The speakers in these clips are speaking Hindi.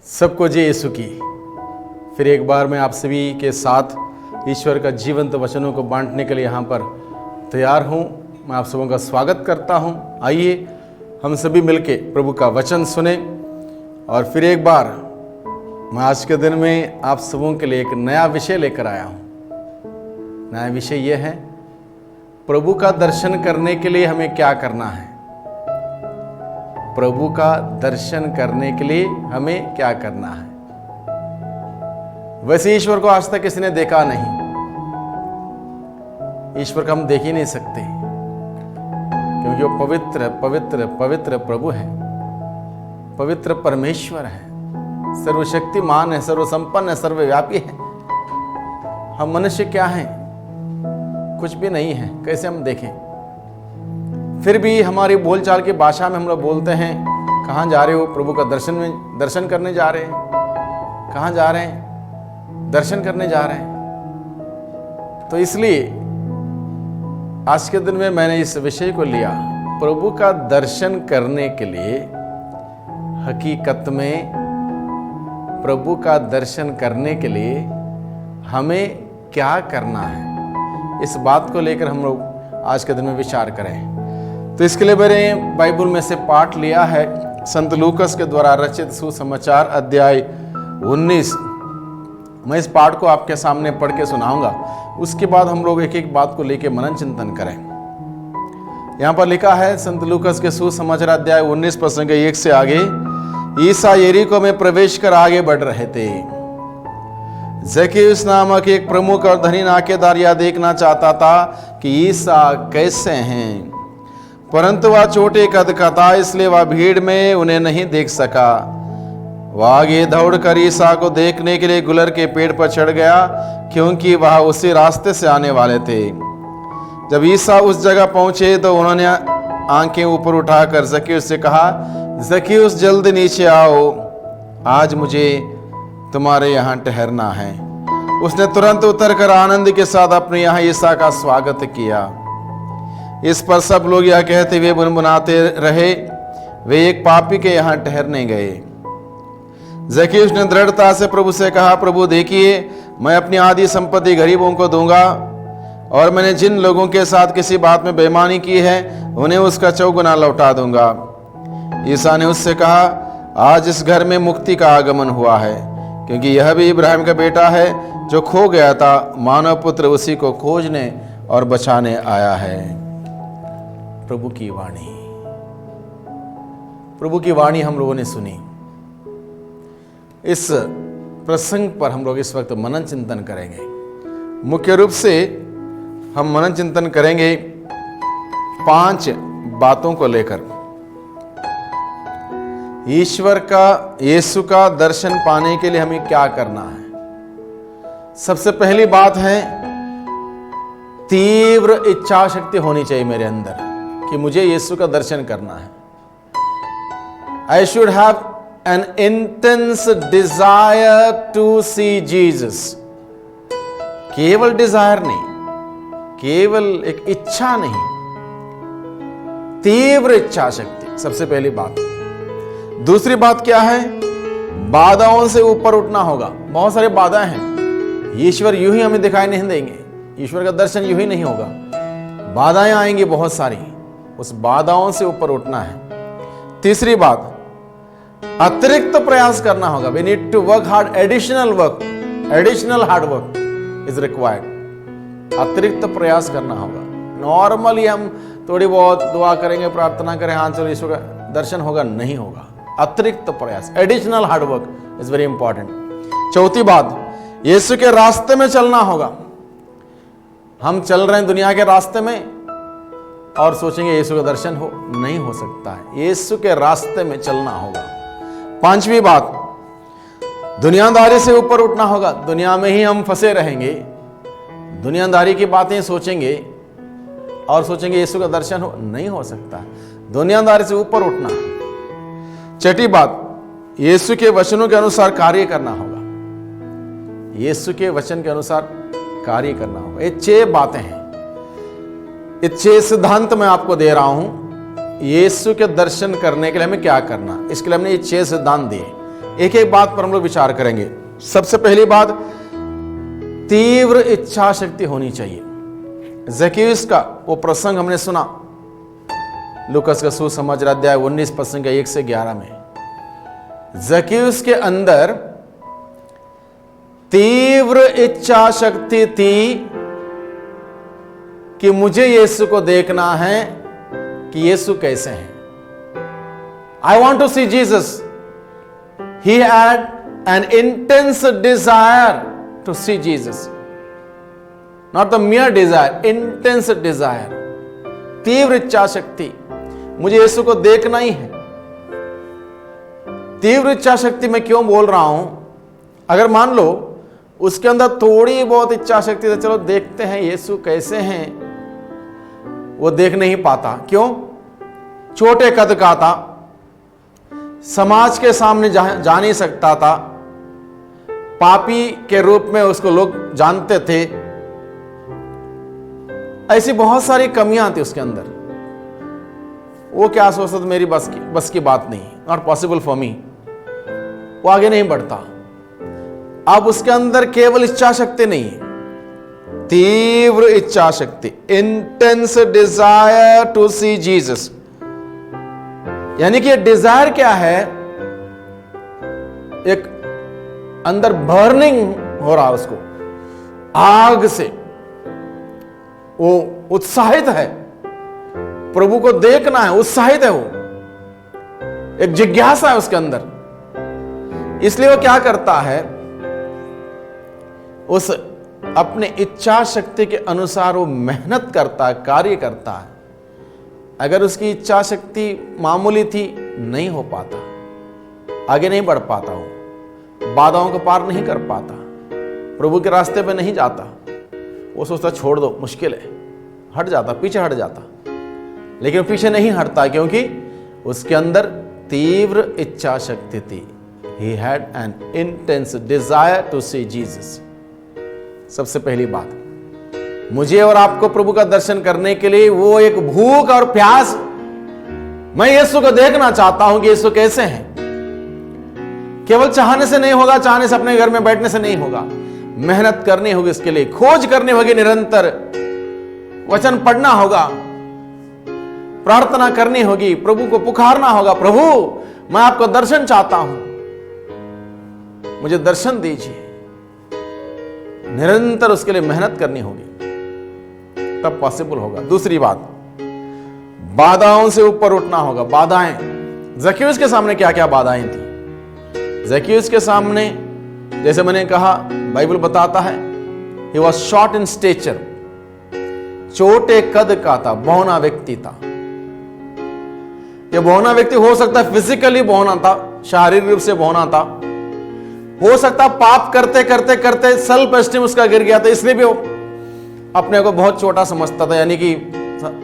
सबको जय यीशु की। फिर एक बार मैं आप सभी के साथ ईश्वर का जीवंत वचनों को बांटने के लिए यहाँ पर तैयार हूँ। मैं आप सबों का स्वागत करता हूँ। आइए हम सभी मिलके प्रभु का वचन सुने। और फिर एक बार मैं आज के दिन में आप सबों के लिए एक नया विषय लेकर आया हूँ। नया विषय यह है, प्रभु का दर्शन करने के लिए हमें क्या करना है। प्रभु का दर्शन करने के लिए हमें क्या करना है। वैसे ईश्वर को आज तक किसी ने देखा नहीं। ईश्वर को हम देख ही नहीं सकते, क्योंकि वो पवित्र पवित्र पवित्र प्रभु है, पवित्र परमेश्वर है, सर्वशक्तिमान है, सर्वसंपन्न है, सर्वव्यापी है। हम मनुष्य क्या हैं? कुछ भी नहीं है। कैसे हम देखें? फिर भी हमारी बोलचाल की भाषा में हम लोग बोलते हैं, कहाँ जा रहे हो? प्रभु का दर्शन करने जा रहे हैं। कहाँ जा रहे हैं? दर्शन करने जा रहे हैं। तो इसलिए आज के दिन में मैंने इस विषय को लिया, प्रभु का दर्शन करने के लिए हकीकत में प्रभु का दर्शन करने के लिए हमें क्या करना है। इस बात को लेकर हम लोग आज के दिन में विचार करें। तो इसके लिए मैंने बाइबल में से पाठ लिया है, संत लूकस के द्वारा रचित सुसमाचार अध्याय 19। मैं इस पाठ को आपके सामने पढ़ के सुनाऊंगा। उसके बाद हम लोग एक एक बात को लेकर मनन चिंतन करें। यहाँ पर लिखा है संत लूकस के सुसमाचार अध्याय 19 प्रसंग 1 से आगे, ईसा यरीको में प्रवेश कर आगे बढ़ रहे थे। जक्कैयुस नामक एक प्रमुख और धनी नाकेदार यह देखना चाहता था कि ईसा कैसे हैं, परंतु वह छोटे कद का था, इसलिए वह भीड़ में उन्हें नहीं देख सका। वह आगे दौड़कर ईसा को देखने के लिए गुलर के पेड़ पर चढ़ गया, क्योंकि वह उसी रास्ते से आने वाले थे। जब ईसा उस जगह पहुंचे तो उन्होंने आंखें ऊपर उठाकर जक्कैयुस से कहा, जक्कैयुस जल्द नीचे आओ, आज मुझे तुम्हारे यहाँ ठहरना है। उसने तुरंत उतरकर आनंद के साथ अपने यहाँ ईसा का स्वागत किया। इस पर सब लोग यह कहते हुए बुनबुनाते रहे, वे एक पापी के यहाँ ठहरने गए। जक्कैयुस ने दृढ़ता से प्रभु से कहा, प्रभु देखिए, मैं अपनी आधी संपत्ति गरीबों को दूंगा, और मैंने जिन लोगों के साथ किसी बात में बेईमानी की है उन्हें उसका 4 गुना लौटा दूंगा। ईसा ने उससे कहा, आज इस घर में मुक्ति का आगमन हुआ है, क्योंकि यह भी इब्राहिम का बेटा है, जो खो गया था, मानव पुत्र उसी को खोजने और बचाने आया है। प्रभु की वाणी, प्रभु की वाणी हम लोगों ने सुनी। इस प्रसंग पर हम लोग इस वक्त मनन चिंतन करेंगे। मुख्य रूप से हम मनन चिंतन करेंगे 5 बातों को लेकर। ईश्वर का, यीशु का दर्शन पाने के लिए हमें क्या करना है। सबसे पहली बात है, तीव्र इच्छा शक्ति होनी चाहिए मेरे अंदर कि मुझे यीशु का दर्शन करना है। I should have an intense desire to see Jesus। केवल डिजायर नहीं, केवल एक इच्छा नहीं, तीव्र इच्छा शक्ति, सबसे पहली बात। दूसरी बात क्या है? बाधाओं से ऊपर उठना होगा। बहुत सारे बाधाएं हैं, ईश्वर यूं ही हमें दिखाई नहीं देंगे, ईश्वर का दर्शन यूं ही नहीं होगा, बाधाएं आएंगी बहुत सारी, उस बाधाओं से ऊपर उठना है। तीसरी बात, अतिरिक्त प्रयास करना होगा। We need to work hard, additional hard work is required. अतिरिक्त प्रयास करना होगा। नॉर्मली हम थोड़ी बहुत दुआ करेंगे, प्रार्थना करें, हाँ चलो ईश्वर का दर्शन होगा, नहीं होगा। अतिरिक्त प्रयास, additional hard work is very important. चौथी बात, यीशु के रास्ते में चलना होगा। हम चल रहे हैं दुनिया के रास्ते में और सोचेंगे यीशु का दर्शन हो, नहीं हो सकता है। यीशु के रास्ते में चलना होगा। पांचवी बात, दुनियादारी से ऊपर उठना होगा। दुनिया में ही हम फंसे रहेंगे, दुनियादारी की बातें सोचेंगे और सोचेंगे यीशु का दर्शन हो, नहीं हो सकता। दुनियादारी से ऊपर उठना। छठी बात, यीशु के वचनों के अनुसार कार्य करना होगा। यीशु के वचन के अनुसार कार्य करना होगा। ये 6 बातें हैं, ये 6 सिद्धांत मैं आपको दे रहा हूं। यीशु के दर्शन करने के लिए हमें क्या करना, इसके लिए हमने ये 6 सिद्धांत दिए। एक एक बात पर हम लोग विचार करेंगे। सबसे पहली बात, तीव्र इच्छा शक्ति होनी चाहिए। ज़क्केयुस का वो प्रसंग हमने सुना लूकास का सुसमाचार अध्याय 19 पद 1 से 11 में। ज़क्केयुस के अंदर तीव्र इच्छा शक्ति थी कि मुझे यीशु को देखना है कि यीशु कैसे हैं। I want to see Jesus. He had an intense desire to see Jesus, not the mere desire, intense desire, तीव्र इच्छा शक्ति, मुझे यीशु को देखना ही है। तीव्र इच्छा शक्ति मैं क्यों बोल रहा हूं? अगर मान लो उसके अंदर थोड़ी बहुत इच्छा शक्ति तो चलो देखते हैं यीशु कैसे हैं, वो देख नहीं पाता। क्यों? छोटे कद का था, समाज के सामने जा नहीं सकता था, पापी के रूप में उसको लोग जानते थे, ऐसी बहुत सारी कमियां थी उसके अंदर। वो क्या सोचता था, मेरी बस की बात नहीं, नॉट पॉसिबल फॉर मी, वो आगे नहीं बढ़ता। अब उसके अंदर केवल इच्छा शक्ति नहीं है, तीव्र इच्छा शक्ति, intense desire to see Jesus. यानी कि डिजायर क्या है? एक अंदर बर्निंग हो रहा उसको, आग से वो उत्साहित है, प्रभु को देखना है, उत्साहित है, वो एक जिज्ञासा है उसके अंदर। इसलिए वो क्या करता है, उस अपने इच्छा शक्ति के अनुसार वो मेहनत करता है, कार्य करता है। अगर उसकी इच्छा शक्ति मामूली थी, नहीं हो पाता, आगे नहीं बढ़ पाता, वो बाधाओं को पार नहीं कर पाता, प्रभु के रास्ते पे नहीं जाता। वो सोचता छोड़ दो, मुश्किल है, हट जाता, पीछे हट जाता। लेकिन पीछे नहीं हटता, क्योंकि उसके अंदर तीव्र इच्छा शक्ति थी। He had an intense desire to see Jesus। सबसे पहली बात, मुझे और आपको प्रभु का दर्शन करने के लिए वो एक भूख और प्यास, मैं यीशु को देखना चाहता हूं कि यीशु कैसे हैं। केवल चाहने से नहीं होगा, चाहने से अपने घर में बैठने से नहीं होगा, मेहनत करनी होगी, इसके लिए खोज करनी होगी, निरंतर वचन पढ़ना होगा, प्रार्थना करनी होगी, प्रभु को पुकारना होगा, प्रभु मैं आपको दर्शन चाहता हूं, मुझे दर्शन दीजिए। निरंतर उसके लिए मेहनत करनी होगी, तब पॉसिबल होगा। दूसरी बात, बाधाओं से ऊपर उठना होगा। बाधाएं, ज़क्केयुस के सामने क्या क्या बाधाएं थी? ज़क्केयुस के सामने, जैसे मैंने कहा, बाइबल बताता है, he was short in stature, छोटे कद का था, बौना व्यक्ति था। यह बौना व्यक्ति हो सकता है फिजिकली बौना था, शारीरिक रूप से बौना था, हो सकता पाप करते करते करते सेल्फ एस्टीम उसका गिर गया था, इसलिए भी वो अपने को बहुत छोटा समझता था, यानी कि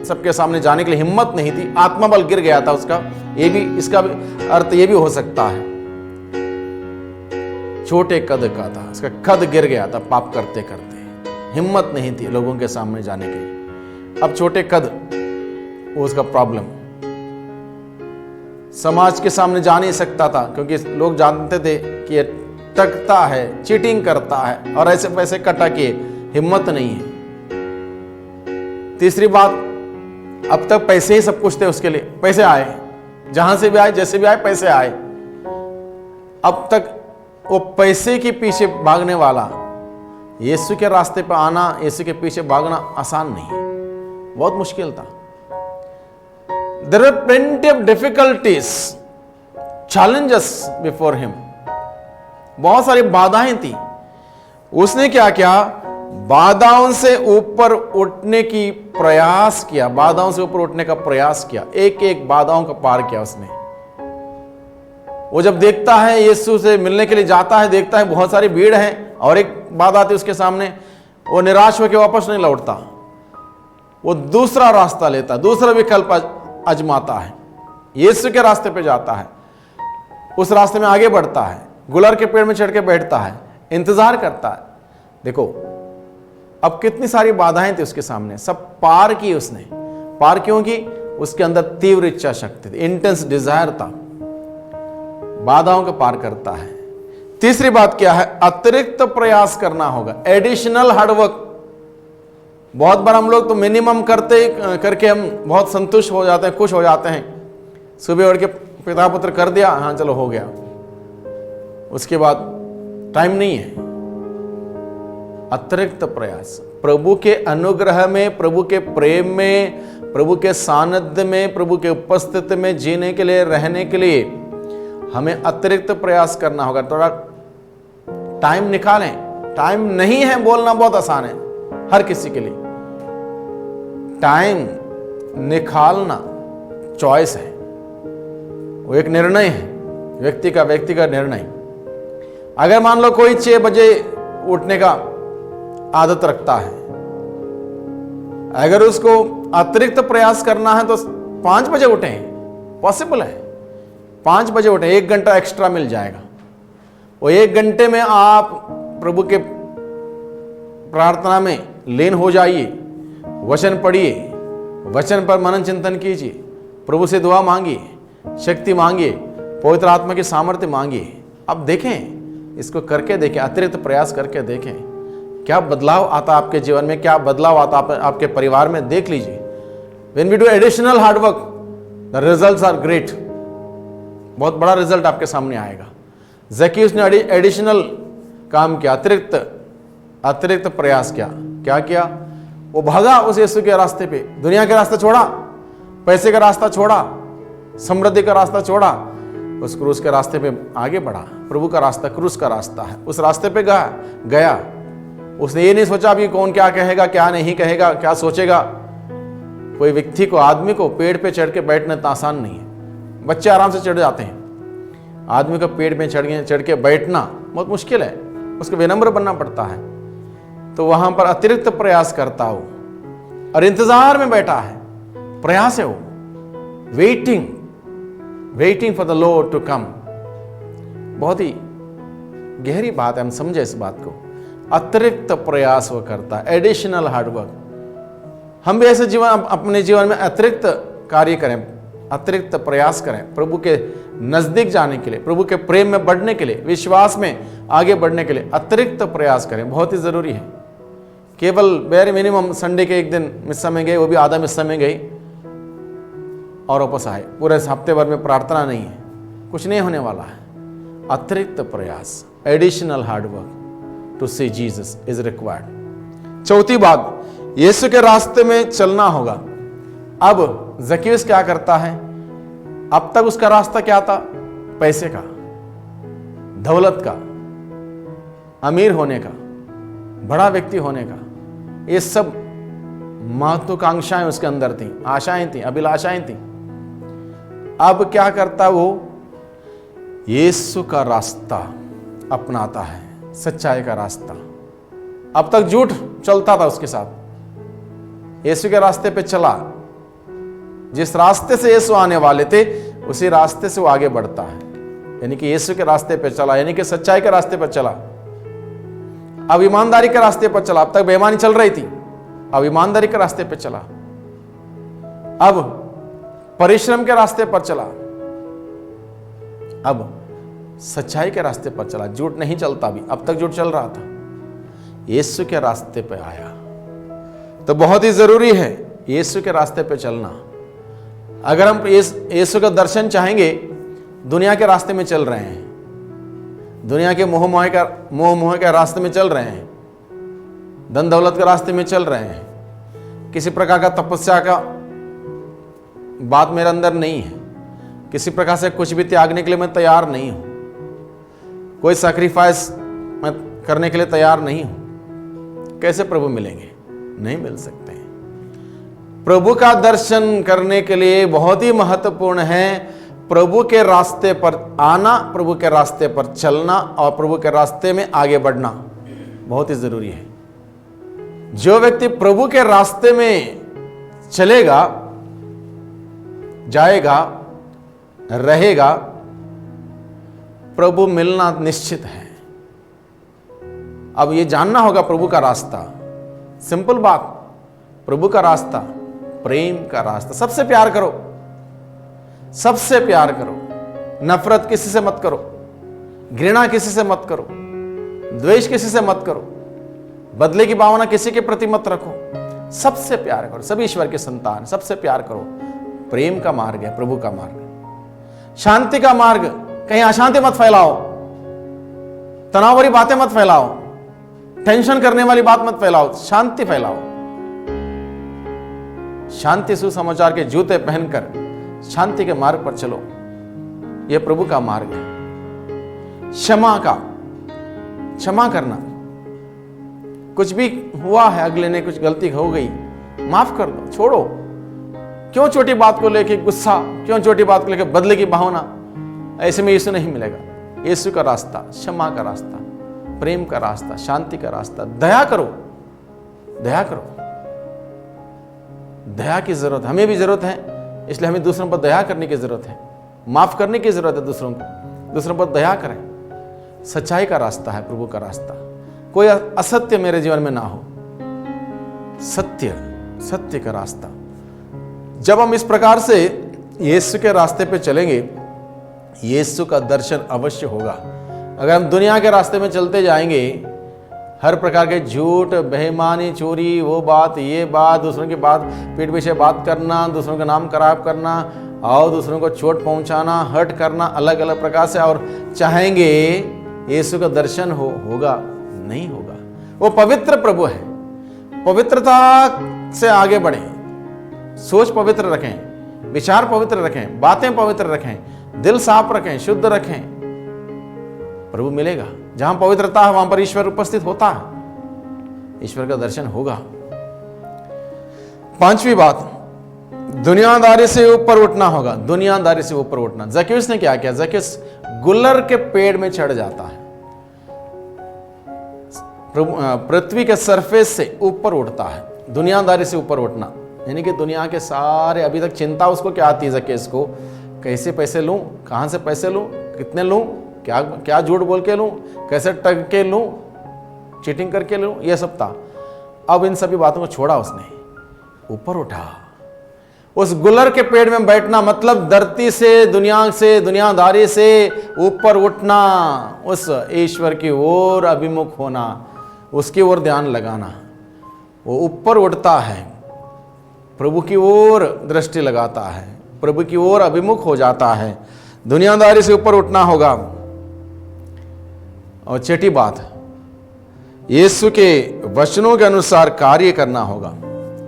सबके सामने जाने के लिए हिम्मत नहीं थी, आत्मबल गिर गया था उसका। ये भी, इसका भी अर्थ ये भी हो सकता है, छोटे कद का था, उसका कद गिर गया था, पाप करते करते हिम्मत नहीं थी लोगों के सामने जाने के। अब छोटे कद, वो उसका प्रॉब्लम, समाज के सामने जा नहीं सकता था, क्योंकि लोग जानते थे कि ये टकता है, चीटिंग करता है, और ऐसे पैसे कटा के हिम्मत नहीं है। तीसरी बात, अब तक पैसे ही सब कुछ थे उसके लिए, पैसे आए, जहां से भी आए, जैसे भी आए, पैसे आए। अब तक वो पैसे के पीछे भागने वाला, यीशु के रास्ते पर आना, यीशु के पीछे भागना आसान नहीं है, बहुत मुश्किल था। There were plenty of difficulties, challenges before him। बहुत सारी बाधाएं थी। उसने क्या किया? बाधाओं से ऊपर उठने की प्रयास किया, बाधाओं से ऊपर उठने का प्रयास किया, एक एक बाधाओं का पार किया उसने। वो जब देखता है, यीशु से मिलने के लिए जाता है, देखता है बहुत सारी भीड़ है और एक बाधा आती है उसके सामने, वो निराश होकर वापस नहीं लौटता, वो दूसरा रास्ता लेता, दूसरा विकल्प आजमाता है, यीशु के रास्ते पे जाता है, उस रास्ते में आगे बढ़ता है, गुलर के पेड़ में चढ़ के बैठता है, इंतजार करता है। देखो अब कितनी सारी बाधाएं थी उसके सामने, सब पार की उसने। पार क्यों की? उसके अंदर तीव्र इच्छा शक्ति थी, इंटेंस डिजायर था। बाधाओं को पार करता है। तीसरी बात क्या है? अतिरिक्त प्रयास करना होगा, एडिशनल हार्डवर्क। बहुत बार हम लोग तो मिनिमम करके हम बहुत संतुष्ट हो जाते हैं, खुश हो जाते हैं। सुबह उठ के पिता पुत्र कर दिया, हाँ चलो हो गया, उसके बाद टाइम नहीं है। अतिरिक्त प्रयास, प्रभु के अनुग्रह में, प्रभु के प्रेम में, प्रभु के सानिध्य में, प्रभु के उपस्थिति में जीने के लिए, रहने के लिए हमें अतिरिक्त प्रयास करना होगा। थोड़ा टाइम निकालें। टाइम नहीं है बोलना बहुत आसान है हर किसी के लिए, टाइम निकालना चॉइस है, वो एक निर्णय है, व्यक्ति का निर्णय। अगर मान लो कोई 6 बजे उठने का आदत रखता है, अगर उसको अतिरिक्त प्रयास करना है तो 5 बजे उठें, पॉसिबल है। 5 बजे उठें, 1 घंटा एक्स्ट्रा मिल जाएगा। वो 1 घंटे में आप प्रभु के प्रार्थना में लीन हो जाइए, वचन पढ़िए, वचन पर मनन चिंतन कीजिए, प्रभु से दुआ मांगिए, शक्ति मांगिए, पवित्र आत्मा की सामर्थ्य मांगिए। अब देखें, इसको करके देखें, अतिरिक्त प्रयास करके देखें क्या बदलाव आता आपके जीवन में, क्या बदलाव आता आपके परिवार में। देख लीजिए, when we do additional hard work the results are great. बहुत बड़ा रिजल्ट आपके सामने आएगा। ज़क्कियुस ने एडिशनल काम किया, अतिरिक्त प्रयास किया। क्या किया? वो भागा उस यीशु के रास्ते पे, दुनिया का रास्ता छोड़ा, पैसे का रास्ता छोड़ा, समृद्धि का रास्ता छोड़ा, उस क्रूस के रास्ते पे आगे बढ़ा। प्रभु का रास्ता क्रूस का रास्ता है, उस रास्ते पे गया। उसने ये नहीं सोचा अभी कौन क्या कहेगा, क्या नहीं कहेगा, क्या सोचेगा। कोई व्यक्ति को, आदमी को पेड़ पे चढ़ के बैठना इतना आसान नहीं है। बच्चे आराम से चढ़ जाते हैं, आदमी को पेड़ पे चढ़ के बैठना बहुत मुश्किल है, उसको विनम्र बनना पड़ता है। तो वहां पर अतिरिक्त प्रयास करता हो और इंतजार में बैठा है, प्रयास है वो, waiting for the Lord to come. बहुत ही गहरी बात है, हम समझे इस बात को। अतिरिक्त प्रयास वो करता है, एडिशनल हार्डवर्क। हम भी ऐसे अपने जीवन में अतिरिक्त कार्य करें, अतिरिक्त प्रयास करें, प्रभु के नजदीक जाने के लिए, प्रभु के प्रेम में बढ़ने के लिए, विश्वास में आगे बढ़ने के लिए अतिरिक्त प्रयास करें। बहुत ही जरूरी है। केवल वेरी मिनिमम संडे के 1 दिन मिस्सा में गए, वो भी आधा मिस्सा में गए और वापस आए, पूरे हफ्ते भर में प्रार्थना नहीं है, कुछ नहीं होने वाला है। अतिरिक्त प्रयास, additional hard work to see Jesus is required. चौथी बात, यीशु के रास्ते में चलना होगा। अब ज़क्कियुस क्या करता है? अब तक उसका रास्ता क्या था? पैसे का, दौलत का, अमीर होने का, बड़ा व्यक्ति होने का, ये सब महत्वाकांक्षाएं उसके अंदर थी, आशाएं थी, अभिलाषाएं थी। अब क्या करता वो? यीशु का रास्ता अपनाता है, सच्चाई का रास्ता। अब तक झूठ चलता था उसके साथ, यीशु के रास्ते पे चला। जिस रास्ते से यीशु आने वाले थे उसी रास्ते से वो आगे बढ़ता है, यानी कि यीशु के रास्ते पे चला, यानी कि सच्चाई के रास्ते पर चला। अब ईमानदारी के रास्ते पर चला। अब तक बेईमानी चल रही थी, अब ईमानदारी के रास्ते पर चला। अब परिश्रम के रास्ते पर चला, अब सच्चाई के रास्ते पर चला। झूठ नहीं चलता भी, अब तक झूठ चल रहा था, यीशु के रास्ते पे आया। तो बहुत ही जरूरी है यीशु के रास्ते पे चलना। अगर हम यीशु का दर्शन चाहेंगे, दुनिया के रास्ते में चल रहे हैं, दुनिया के मोह के रास्ते में चल रहे हैं, धन दौलत के रास्ते में चल रहे हैं, किसी प्रकार का तपस्या का बात मेरे अंदर नहीं है, किसी प्रकार से कुछ भी त्यागने के लिए मैं तैयार नहीं हूं, कोई सैक्रिफाइस मैं करने के लिए तैयार नहीं हूं, कैसे प्रभु मिलेंगे? नहीं मिल सकते हैं। प्रभु का दर्शन करने के लिए बहुत ही महत्वपूर्ण है प्रभु के रास्ते पर आना, प्रभु के रास्ते पर चलना और प्रभु के रास्ते में आगे बढ़ना बहुत ही जरूरी है। जो व्यक्ति प्रभु के रास्ते में चलेगा, जाएगा, रहेगा, प्रभु मिलना निश्चित है। अब ये जानना होगा प्रभु का रास्ता। सिंपल बात, प्रभु का रास्ता, प्रेम का रास्ता। सबसे प्यार करो, सबसे प्यार करो, नफरत किसी से मत करो, घृणा किसी से मत करो, द्वेष किसी से मत करो, बदले की भावना किसी के प्रति मत रखो, सबसे प्यार करो। सभी ईश्वर के संतान, सबसे प्यार करो। प्रेम का मार्ग है, प्रभु का मार्ग है, शांति का मार्ग। कहीं अशांति मत फैलाओ, तनाव वाली बातें मत फैलाओ, टेंशन करने वाली बात मत फैलाओ, शांति फैलाओ। शांति सुसमाचार के जूते पहनकर शांति के मार्ग पर चलो, यह प्रभु का मार्ग है। क्षमा करना, कुछ भी हुआ है, अगले ने कुछ गलती हो गई, माफ कर दो, छोड़ो। क्यों छोटी बात को लेके गुस्सा, क्यों छोटी बात को लेके बदले की भावना? ऐसे में यीशु नहीं मिलेगा। यीशु का रास्ता क्षमा का रास्ता, प्रेम का रास्ता, शांति का रास्ता। दया करो, दया करो। दया की जरूरत हमें भी जरूरत है, इसलिए हमें दूसरों पर दया करने की जरूरत है, माफ करने की जरूरत है दूसरों को। दूसरों पर दया करें। सच्चाई का रास्ता है प्रभु का रास्ता। कोई असत्य मेरे जीवन में ना हो, सत्य का रास्ता। जब हम इस प्रकार से यीशु के रास्ते पे चलेंगे, यीशु का दर्शन अवश्य होगा। अगर हम दुनिया के रास्ते में चलते जाएंगे, हर प्रकार के झूठ, बेईमानी, चोरी, वो बात, ये बात, दूसरों की बात, पीठ पीछे बात करना, दूसरों का नाम खराब करना और दूसरों को चोट पहुंचाना, हर्ट करना, अलग अलग प्रकार से, और चाहेंगे यीशु का दर्शन होगा, नहीं होगा। वो पवित्र प्रभु है। पवित्रता से आगे बढ़े, सोच पवित्र रखें, विचार पवित्र रखें, बातें पवित्र रखें, दिल साफ रखें, शुद्ध रखें। प्रभु मिलेगा। जहां पवित्रता है वहां पर ईश्वर उपस्थित होता है, ईश्वर का दर्शन होगा। पांचवी बात, दुनियादारी से ऊपर उठना होगा। दुनियादारी से ऊपर उठना। जक्कैयस ने क्या किया? जक्कैयस गुलर के पेड़ में चढ़ जाता है, पृथ्वी के सरफेस से ऊपर उठता है। दुनियादारी से ऊपर उठना यानी कि दुनिया के सारे, अभी तक चिंता उसको क्या आती है जक्कैयस को? कैसे पैसे लूं, कहां से पैसे लूं, कितने लूं, क्या झूठ बोल के लूं, कैसे ठग के लूं, चीटिंग करके लूं, यह सब था। अब इन सभी बातों को छोड़ा उसने, ऊपर उठा। उस गुलर के पेड़ में बैठना मतलब धरती से, दुनियादारी से ऊपर उठना, उस ईश्वर की ओर अभिमुख होना, उसकी ओर ध्यान लगाना। वो ऊपर उठता है, प्रभु की ओर दृष्टि लगाता है, प्रभु की ओर अभिमुख हो जाता है। दुनियादारी से ऊपर उठना होगा। और छठी बात, यीशु के वचनों के अनुसार कार्य करना होगा।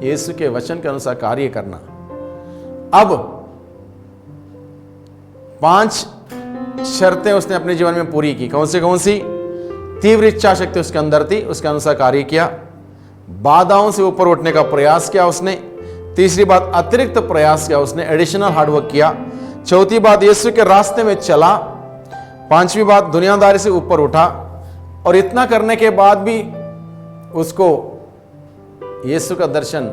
यीशु के वचन के अनुसार कार्य करना। अब 5 शर्तें उसने अपने जीवन में पूरी की। कौन सी? तीव्र इच्छा शक्ति उसके अंदर थी, उसके अनुसार कार्य किया। बाधाओं से ऊपर उठने का प्रयास किया उसने। तीसरी बात, अतिरिक्त प्रयास किया उसने, एडिशनल हार्डवर्क किया। चौथी बात, यीशु के रास्ते में चला। पांचवी बात, दुनियादारी से ऊपर उठा। और इतना करने के बाद भी उसको यीशु का दर्शन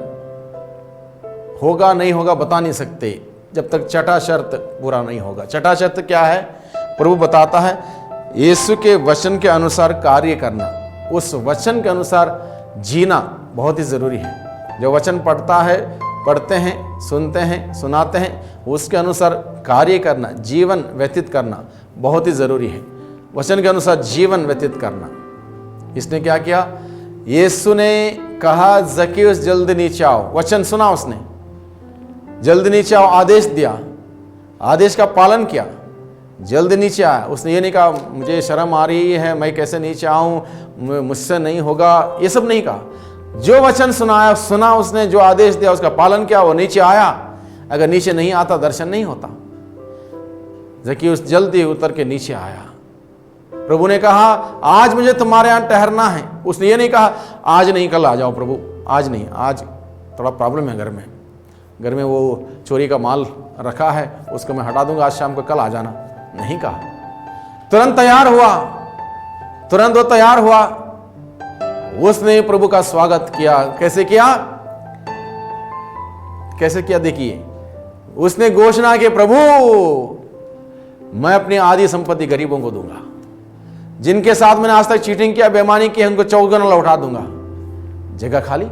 होगा नहीं होगा बता नहीं सकते, जब तक छठा शर्त पूरा नहीं होगा। छठा शर्त क्या है? प्रभु बताता है, यीशु के वचन के अनुसार कार्य करना। उस वचन के अनुसार जीना बहुत ही जरूरी है। जो वचन पढ़ते हैं, सुनते हैं, सुनाते हैं, उसके अनुसार कार्य करना, जीवन व्यतीत करना बहुत ही जरूरी है। वचन के अनुसार जीवन व्यतीत करना। इसने क्या किया? यीशु ने कहा, जक्कैयस जल्द नीचे आओ। वचन सुना उसने, जल्द नीचे आओ, आदेश दिया, आदेश का पालन किया, जल्द नीचे आया। उसने ये नहीं कहा मुझे शर्म आ रही है, मैं कैसे नीचे आऊं, मुझसे नहीं होगा, ये सब नहीं कहा। जो वचन सुना उसने, जो आदेश दिया उसका पालन किया, वो नीचे आया। अगर नीचे नहीं आता दर्शन नहीं होता। जक्कैयस जल्दी उतर के नीचे आया। प्रभु ने कहा, आज मुझे तुम्हारे यहां ठहरना है। उसने ये नहीं कहा आज नहीं कल आ जाओ प्रभु, आज नहीं, आज थोड़ा प्रॉब्लम है घर में वो चोरी का माल रखा है, उसको मैं हटा दूंगा, आज शाम को कल आ जाना। नहीं कहा। तुरंत वो तैयार हुआ। उसने प्रभु का स्वागत किया। कैसे किया देखिए, उसने घोषणा की, प्रभु मैं अपनी आधी संपत्ति गरीबों को दूंगा। जिनके साथ मैंने आज तक चीटिंग किया, बेईमानी की, उनको 4 गुना लौटा दूंगा। जगह खाली,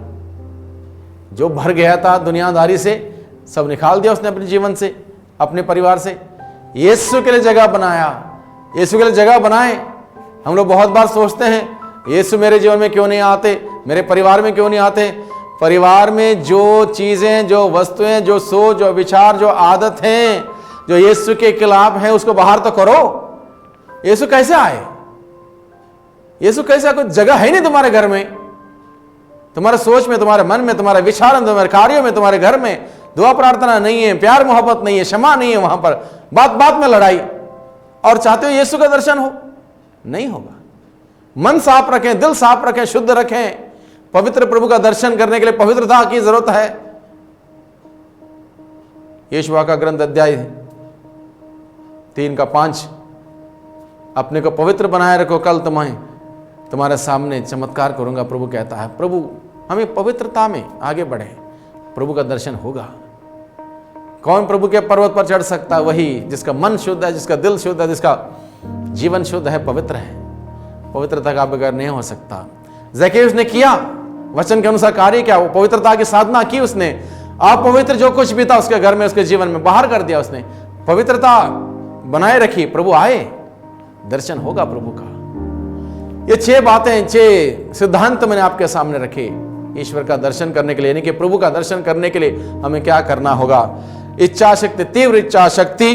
जो भर गया था दुनियादारी से, सब निकाल दिया उसने अपने जीवन से, अपने परिवार से। यीशु के लिए जगह बनाया। यीशु के लिए जगह बनाए। हम लोग बहुत बार सोचते हैं यीशु मेरे जीवन में क्यों नहीं आते, मेरे परिवार में क्यों नहीं आते। परिवार में जो चीजें, जो वस्तुएं, जो सोच, जो विचार, जो आदत हैं, जो यीशु के खिलाफ है, उसको बाहर तो करो। यीशु कैसे आए? यीशु कैसे? कुछ जगह है नहीं तुम्हारे घर में, तुम्हारे सोच में, तुम्हारे मन में, तुम्हारे विचार में, तुम्हारे कार्यों में, तुम्हारे घर में दुआ प्रार्थना नहीं है, प्यार मोहब्बत नहीं है, क्षमा नहीं है। वहां पर बात बात में लड़ाई, और चाहते हो यीशु का दर्शन हो, नहीं होगा। मन साफ रखें, दिल साफ रखें, शुद्ध रखें। पवित्र प्रभु का दर्शन करने के लिए पवित्रता की जरूरत है। यशुआ का ग्रंथ अध्याय 3:5, अपने को पवित्र बनाए रखो, कल तुम्हारे सामने चमत्कार करूंगा, प्रभु कहता है। प्रभु हमें पवित्रता में आगे बढ़े, प्रभु का दर्शन होगा। कौन प्रभु के पर्वत पर चढ़ सकता है? वही जिसका मन शुद्ध है, जिसका दिल शुद्ध है, जिसका जीवन शुद्ध है, पवित्र है। पवित्रता का बगैर नहीं हो सकता। ज़क्केयुस ने किया, वचन के अनुसार कार्य किया, वो पवित्रता की साधना की उसने। आप पवित्र जो कुछ भी था उसके घर में, उसके जीवन में बाहर कर दिया उसने, पवित्रता बनाए रखी। प्रभु आए, दर्शन होगा प्रभु का। ये 6 बातें, 6 सिद्धांत मैंने आपके सामने रखे ईश्वर का दर्शन करने के लिए, यानी कि प्रभु का दर्शन करने के लिए हमें क्या करना होगा। इच्छा शक्ति, तीव्र इच्छा शक्ति,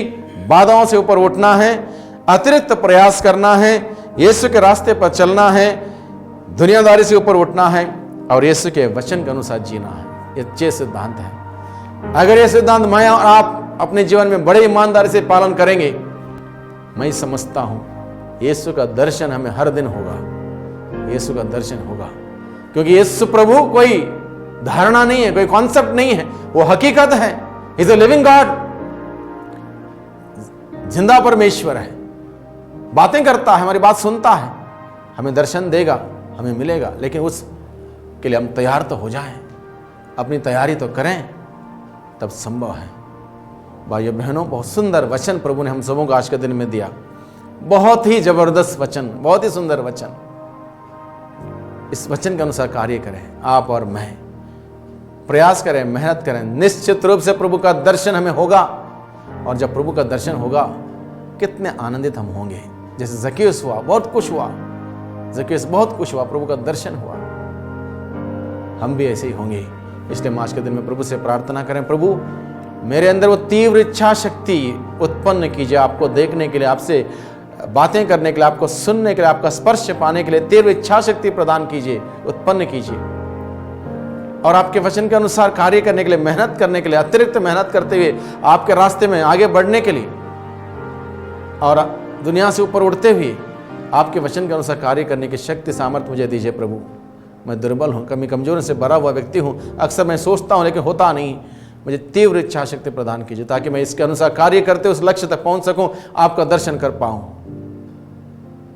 बाधाओं से ऊपर उठना है, अतिरिक्त प्रयास करना है, यीशु के रास्ते पर चलना है, दुनियादारी से ऊपर उठना है, और यीशु के वचन के अनुसार जीना है। ये 6 सिद्धांत हैं। अगर ये सिद्धांत मैं और आप अपने जीवन में बड़े ईमानदारी से पालन करेंगे, मैं समझता हूं यीशु का दर्शन हमें हर दिन होगा। यीशु का दर्शन होगा, क्योंकि यीशु प्रभु कोई धारणा नहीं है, कोई कॉन्सेप्ट नहीं है, वो हकीकत है। इज ए लिविंग गॉड, जिंदा परमेश्वर है, बातें करता है, हमारी बात सुनता है, हमें दर्शन देगा, हमें मिलेगा। लेकिन उसके लिए हम तैयार तो हो जाएं, अपनी तैयारी तो करें, तब संभव है। भाइयों बहनों, बहुत सुंदर वचन प्रभु ने हम सबों को आज के दिन में दिया। बहुत ही जबरदस्त वचन, बहुत ही सुंदर वचन। इस वचन के अनुसार कार्य करें, आप और मैं प्रयास करें, मेहनत करें। निश्चित रूप से प्रभु का दर्शन हमें होगा, और जब प्रभु का दर्शन होगा कितने आनंदित हम होंगे। जैसे ज़क्केयुस हुआ, बहुत खुश हुआ, ज़क्केयुस बहुत खुश हुआ, प्रभु का दर्शन हुआ। हम भी ऐसे ही होंगे। इसलिए आज के दिन में प्रभु से प्रार्थना करें, प्रभु मेरे अंदर वो तीव्र इच्छा शक्ति उत्पन्न कीजिए, आपको देखने के लिए, आपसे बातें करने के लिए, आपको सुनने के लिए, आपका स्पर्श पाने के लिए तीव्र इच्छा शक्ति प्रदान कीजिए, उत्पन्न कीजिए। और आपके वचन के अनुसार कार्य करने के लिए, मेहनत करने के लिए, अतिरिक्त मेहनत करते हुए आपके रास्ते में आगे बढ़ने के लिए, और दुनिया से ऊपर उठते हुए आपके वचन के अनुसार कार्य करने की शक्ति, सामर्थ्य मुझे दीजिए प्रभु। मैं दुर्बल हूँ, कमी कमजोरी से भरा हुआ व्यक्ति हूँ। अक्सर मैं सोचता हूँ लेकिन होता नहीं। मुझे तीव्र इच्छा शक्ति प्रदान कीजिए, ताकि मैं इसके अनुसार कार्य करते उस लक्ष्य तक पहुँच सकूँ, आपका दर्शन कर पाऊँ।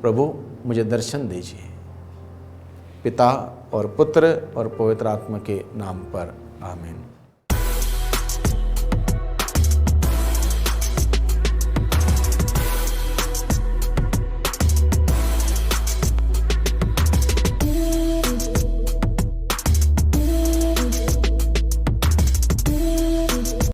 प्रभु मुझे दर्शन दीजिए। पिता और पुत्र और पवित्र आत्मा के नाम पर, आमीन।